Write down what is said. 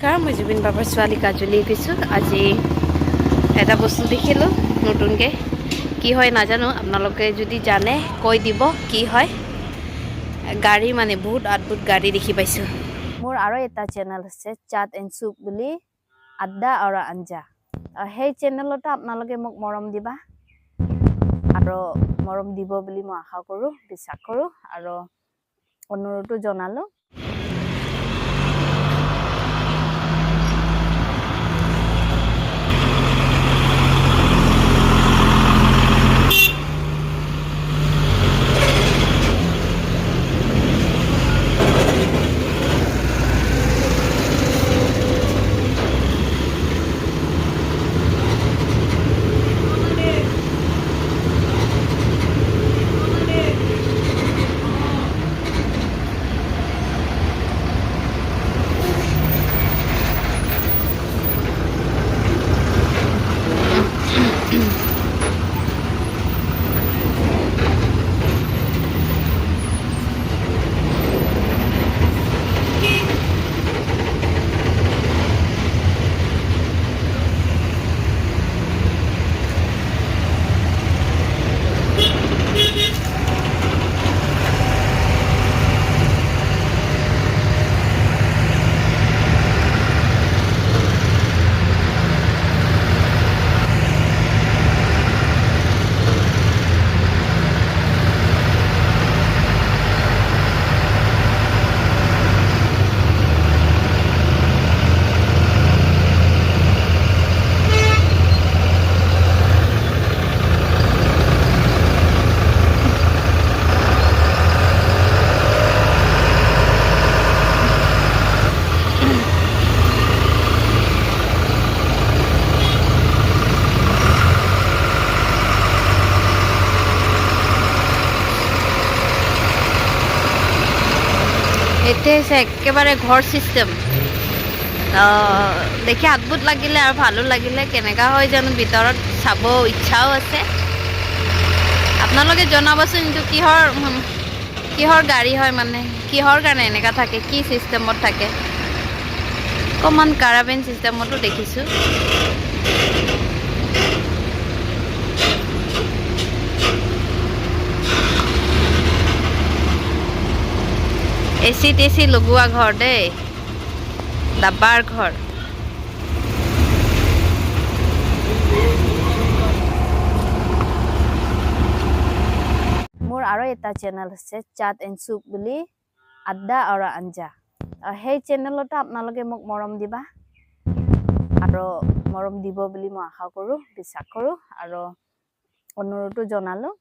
মই জুবিন বাবাৰ ছোৱালী কাজলী কৈছোঁ। আজি এটা বস্তু দেখিলোঁ নতুনকৈ, কি হয় নাজানো, আপোনালোকে যদি জানে কৈ দিব কি হয়। গাড়ী মানে বহুত অদ্ভুত গাড়ী দেখি পাইছোঁ। মোৰ আৰু এটা চেনেল আছে চাট এণ্ড চুপ বুলি, আড্ডা আৰু আঞ্জা। সেই চেনেলতো আপোনালোকে মোক মৰম দিবা আৰু মৰম দিব বুলি মই আশা কৰোঁ, বিশ্বাস কৰোঁ আৰু অনুৰোধো জনালোঁ। এতিয়া হৈছে একেবাৰে ঘৰ চিষ্টেম। দেখি অদ্ভুত লাগিলে আৰু ভালো লাগিলে। কেনেকুৱা হয় জানো, ভিতৰত চাব ইচ্ছাও আছে। আপোনালোকে জনাবচোন এইটো কিহৰ গাড়ী হয়, মানে কিহৰ কাৰণে এনেকুৱা থাকে, কি চিষ্টেমত থাকে। অকণমান কাৰাবেন চিষ্টেমতো দেখিছোঁ। এচি লগোৱা ঘৰ দেই, ডাব্বাৰ ঘৰ। মোৰ আৰু এটা চেনেল আছে চাট এণ্ড চুপ বুলি, আড্ডা আৰু আঞ্জা। সেই চেনেলতো আপোনালোকে মোক মৰম দিবা আৰু মৰম দিব বুলি মই আশা কৰোঁ, বিশ্বাস কৰোঁ আৰু অনুৰোধো জনালোঁ।